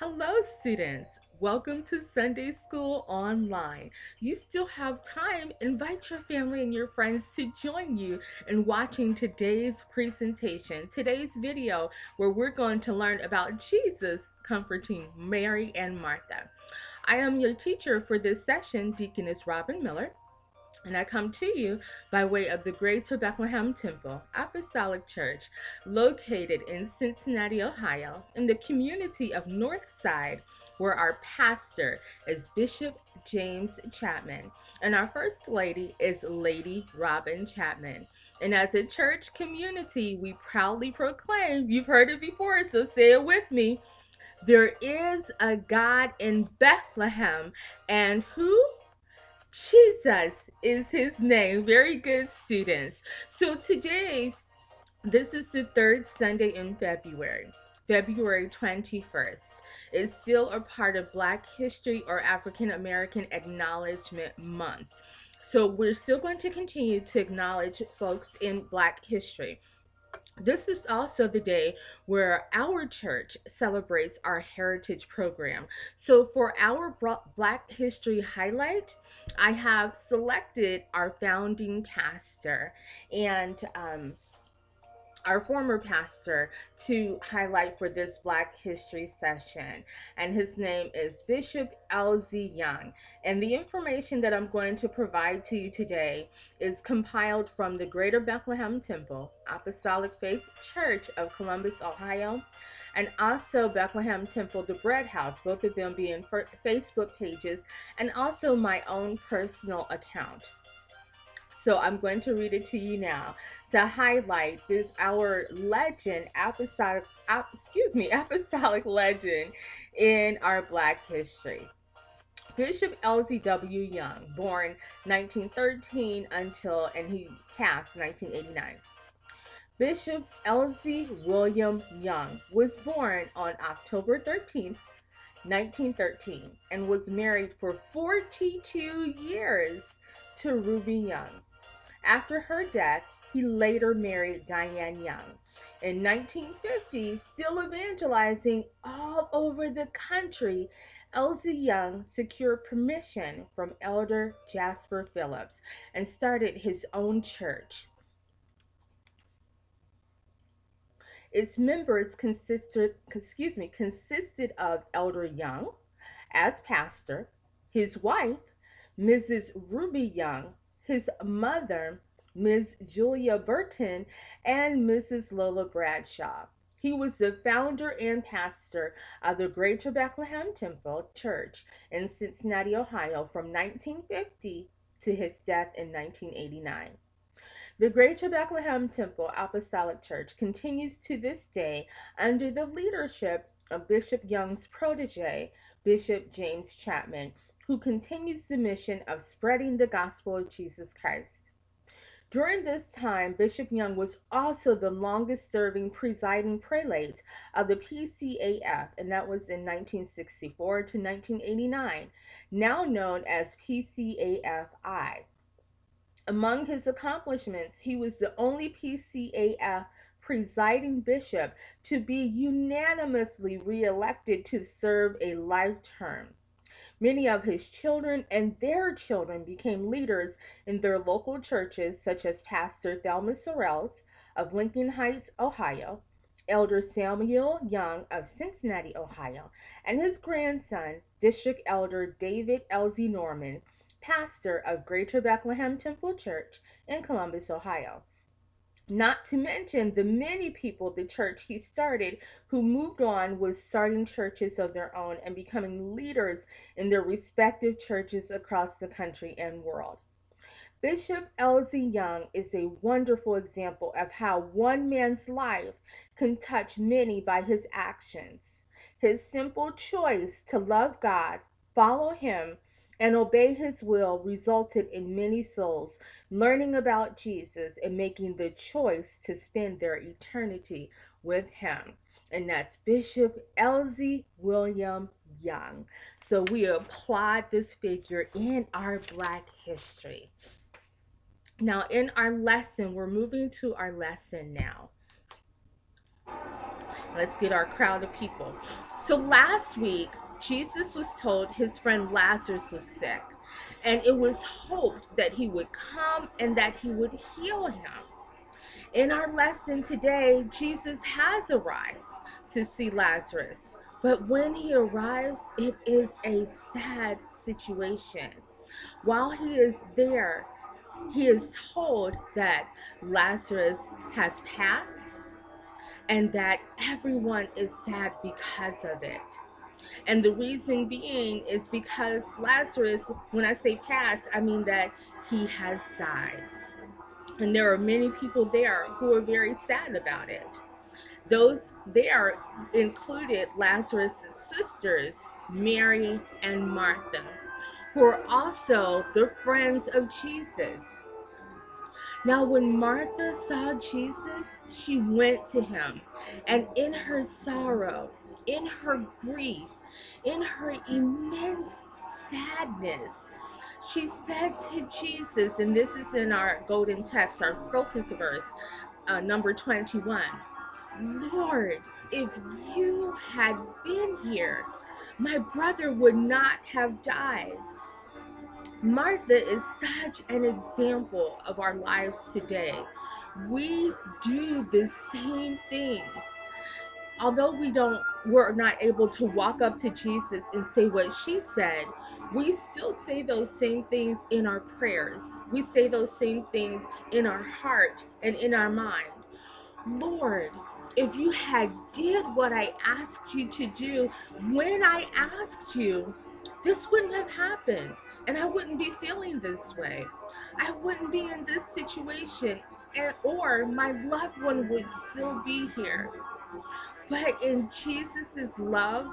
Hello, students. Welcome to Sunday School Online. You still have time. Invite your family and your friends to join you in watching today's presentation, today's video, where we're going to learn about Jesus comforting Mary and Martha. I am your teacher for this session, Deaconess Robin Miller. And I come to you by way of the Greater Bethlehem Temple Apostolic Church, located in Cincinnati, Ohio, in the community of Northside, where our pastor is Bishop James Chapman, and our First Lady is Lady Robin Chapman. And as a church community, we proudly proclaim, you've heard it before, so say it with me, there is a God in Bethlehem, and who? Jesus is his name. Very good, students. So today, this is the third Sunday in February, February 21st. It's still a part of Black History or African American Acknowledgement Month. So we're still going to continue to acknowledge folks in Black history. This is also the day where our church celebrates our heritage program. So, for our Black History highlight, I have selected our founding pastor and our former pastor to highlight for this Black History session. And his name is Bishop L.Z. Young. And the information that I'm going to provide to you today is compiled from the Greater Bethlehem Temple, Apostolic Faith Church of Columbus, Ohio, and also Bethlehem Temple, the Bread House, both of them being Facebook pages, and also my own personal account. So I'm going to read it to you now to highlight this our legend, apostolic legend in our Black history. Bishop LZW Young, born 1913 and he passed 1989. Bishop L.Z. William Young was born on October 13th, 1913, and was married for 42 years to Ruby Young. After her death, he later married Diane Young. In 1950, still evangelizing all over the country, Elsie Young secured permission from Elder Jasper Phillips and started his own church. Its members consisted of Elder Young as pastor, his wife, Mrs. Ruby Young, his mother, Ms. Julia Burton, and Mrs. Lola Bradshaw. He was the founder and pastor of the Greater Bethlehem Temple Church in Cincinnati, Ohio from 1950 to his death in 1989. The Greater Bethlehem Temple Apostolic Church continues to this day under the leadership of Bishop Young's protege, Bishop James Chapman, who continues the mission of spreading the gospel of Jesus Christ. During this time, Bishop Young was also the longest serving presiding prelate of the PCAF, and that was in 1964 to 1989, now known as PCAFI. Among his accomplishments, he was the only PCAF presiding bishop to be unanimously reelected to serve a life term. Many of his children and their children became leaders in their local churches, such as Pastor Thelma Sorrells of Lincoln Heights, Ohio, Elder Samuel Young of Cincinnati, Ohio, and his grandson, District Elder David L.Z. Norman, pastor of Greater Bethlehem Temple Church in Columbus, Ohio. Not to mention the many people the church he started who moved on with starting churches of their own and becoming leaders in their respective churches across the country and world. Bishop L.Z. Young is a wonderful example of how one man's life can touch many by his actions. His simple choice to love God, follow him, and obey his will resulted in many souls learning about Jesus and making the choice to spend their eternity with him. And that's Bishop L.Z. William Young. So we applaud this figure in our Black history. Now, in our lesson, we're moving to our lesson now. Let's get our crowd of people. So last week, Jesus was told his friend Lazarus was sick, and it was hoped that he would come and that he would heal him. In our lesson today, Jesus has arrived to see Lazarus, but when he arrives, it is a sad situation. While he is there, he is told that Lazarus has passed and that everyone is sad because of it. And the reason being is because Lazarus, when I say passed, I mean that he has died. And there are many people there who are very sad about it. Those there included Lazarus' sisters, Mary and Martha, who are also the friends of Jesus. Now, when Martha saw Jesus, she went to him, and in her sorrow, in her grief, in her immense sadness, she said to Jesus, and this is in our golden text, our focus verse, number 21, Lord, if you had been here, my brother would not have died. Martha is such an example of our lives today. We do the same things. Although we're not able to walk up to Jesus and say what she said, we still say those same things in our prayers. We say those same things in our heart and in our mind. Lord, if you had did what I asked you to do when I asked you, this wouldn't have happened, and I wouldn't be feeling this way. I wouldn't be in this situation, or my loved one would still be here. But in Jesus' love,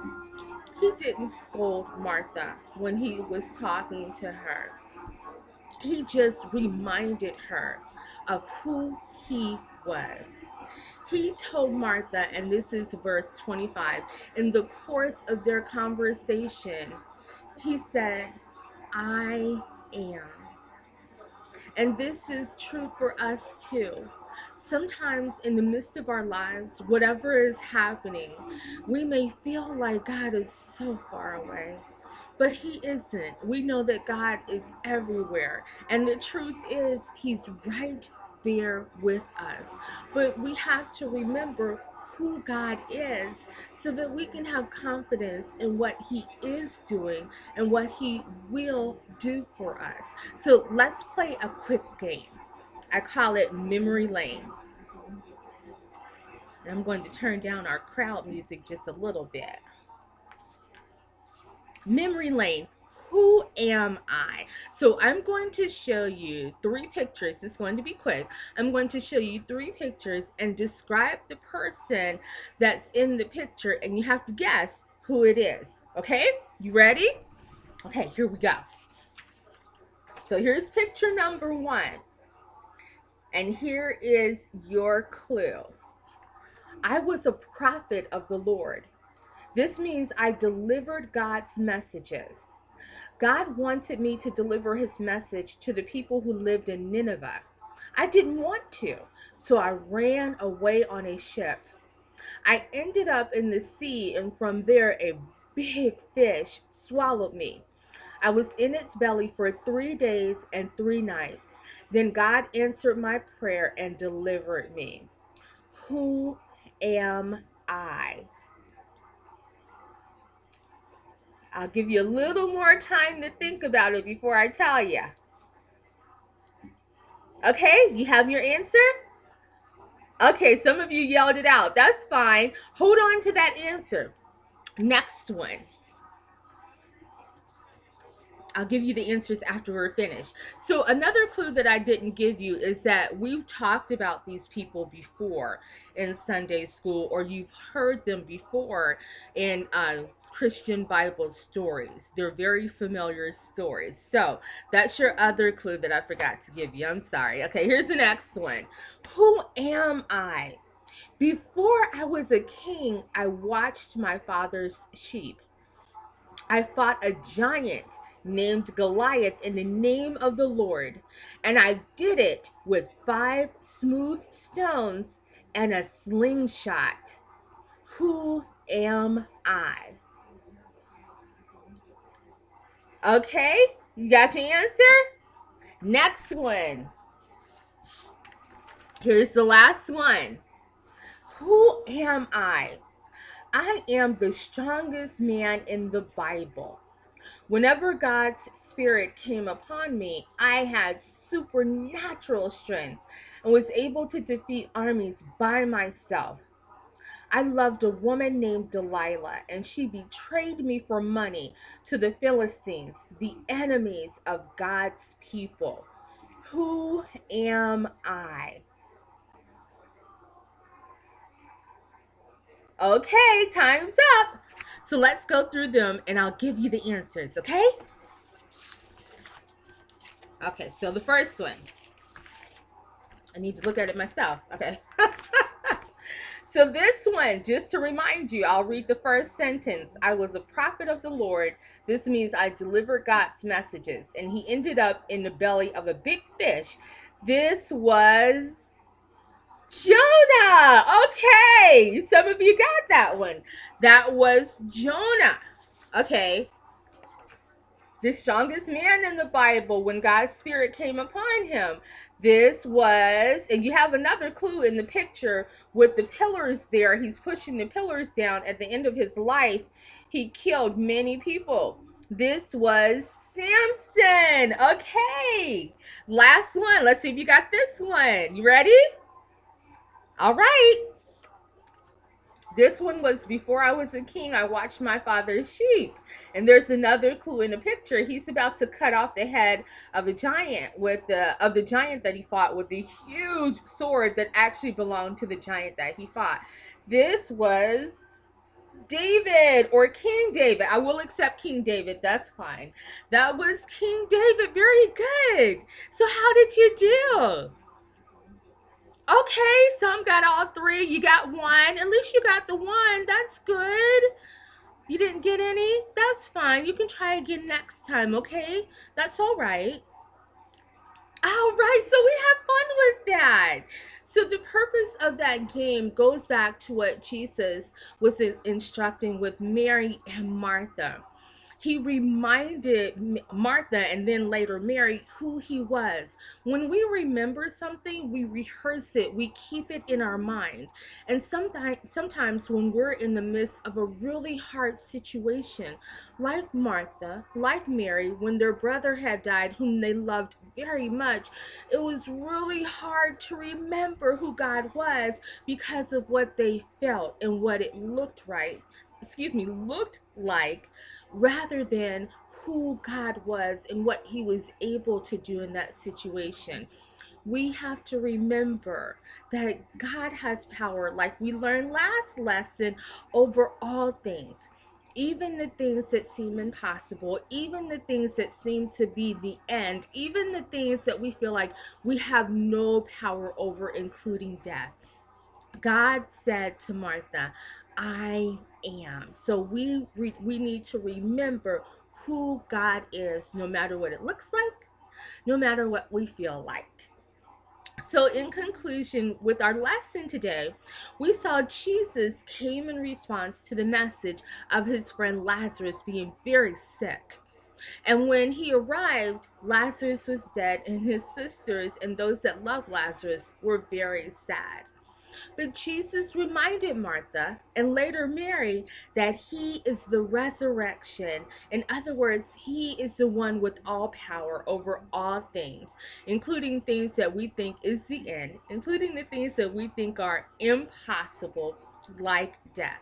he didn't scold Martha when he was talking to her. He just reminded her of who he was. He told Martha, and this is verse 25, in the course of their conversation, he said, I am. And this is true for us too. Sometimes in the midst of our lives, whatever is happening, we may feel like God is so far away. But he isn't. We know that God is everywhere. And the truth is, he's right there with us. But we have to remember who God is so that we can have confidence in what he is doing and what he will do for us. So let's play a quick game. I call it Memory Lane. And I'm going to turn down our crowd music just a little bit. Memory Lane. Who am I? So I'm going to show you 3 pictures. It's going to be quick. I'm going to show you 3 pictures and describe the person that's in the picture, and you have to guess who it is. Okay? You ready? Okay, here we go. So here's picture number 1. And here is your clue. I was a prophet of the Lord. This means I delivered God's messages. God wanted me to deliver his message to the people who lived in Nineveh. I didn't want to, so I ran away on a ship. I ended up in the sea, and from there a big fish swallowed me. I was in its belly for 3 days and 3 nights. Then God answered my prayer and delivered me. Who am I? I'll give you a little more time to think about it before I tell you. Okay, you have your answer? Okay, some of you yelled it out. That's fine. Hold on to that answer. Next one. I'll give you the answers after we're finished. So another clue that I didn't give you is that we've talked about these people before in Sunday school, or you've heard them before in Christian Bible stories. They're very familiar stories. So that's your other clue that I forgot to give you. I'm sorry. Okay, here's the next one. Who am I? Before I was a king, I watched my father's sheep. I fought a giant named Goliath in the name of the Lord, and I did it with 5 smooth stones and a slingshot. Who am I? Okay, you got your answer? Next one. Here's the last one. Who am I? I am the strongest man in the Bible. Whenever God's Spirit came upon me, I had supernatural strength and was able to defeat armies by myself. I loved a woman named Delilah, and she betrayed me for money to the Philistines, the enemies of God's people. Who am I? Okay, time's up. So let's go through them and I'll give you the answers, okay? Okay, so the first one. I need to look at it myself. Okay. So this one, just to remind you, I'll read the first sentence. I was a prophet of the Lord. This means I delivered God's messages. And he ended up in the belly of a big fish. This was Jonah. Okay. Some of you got that one. That was Jonah. Okay. The strongest man in the Bible when God's Spirit came upon him. This was, and you have another clue in the picture with the pillars there. He's pushing the pillars down at the end of his life. He killed many people. This was Samson. Okay. Last one. Let's see if you got this one. You ready? All right. This one was before I was a king. I watched my father's sheep. And there's another clue in the picture. He's about to cut off the head of a giant of the giant that he fought with the huge sword that actually belonged to the giant that he fought. This was David or King David. I will accept King David. That's fine. That was King David. Very good. So how did you do? Okay, some got all three. You got one. At least you got the one. That's good. You didn't get any? That's fine. You can try again next time, okay? That's all right. All right, so we have fun with that. So the purpose of that game goes back to what Jesus was instructing with Mary and Martha. He reminded Martha and then later Mary who he was. When we remember something, we rehearse it, we keep it in our mind. And sometimes when we're in the midst of a really hard situation, like Martha, like Mary, when their brother had died, whom they loved very much, it was really hard to remember who God was because of what they felt and what it looked like rather than who God was and what he was able to do in that situation. We have to remember that God has power, like we learned last lesson, over all things. Even the things that seem impossible, even the things that seem to be the end, even the things that we feel like we have no power over, including death. God said to Martha, I am. So we need to remember who God is, no matter what it looks like, no matter what we feel like. So in conclusion, with our lesson today, we saw Jesus came in response to the message of his friend Lazarus being very sick. And when he arrived, Lazarus was dead, and his sisters and those that loved Lazarus were very sad. But Jesus reminded Martha and later Mary that he is the resurrection. In other words, he is the one with all power over all things, including things that we think is the end, including the things that we think are impossible, like death.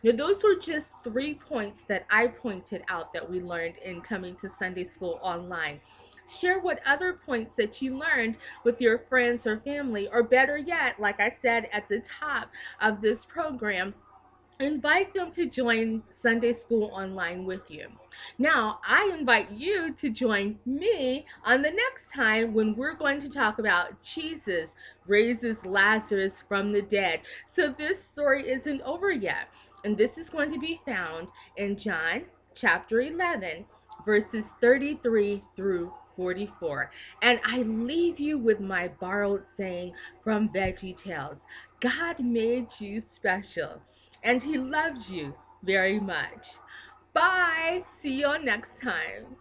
Now, those were just 3 points that I pointed out that we learned in coming to Sunday school online. Share what other points that you learned with your friends or family, or better yet, like I said at the top of this program, invite them to join Sunday School Online with you. Now, I invite you to join me on the next time when we're going to talk about Jesus raises Lazarus from the dead. So this story isn't over yet. And this is going to be found in John chapter 11, verses 33 through 44. And I leave you with my borrowed saying from Veggie Tales. God made you special. and He loves you very much. Bye. See you all next time.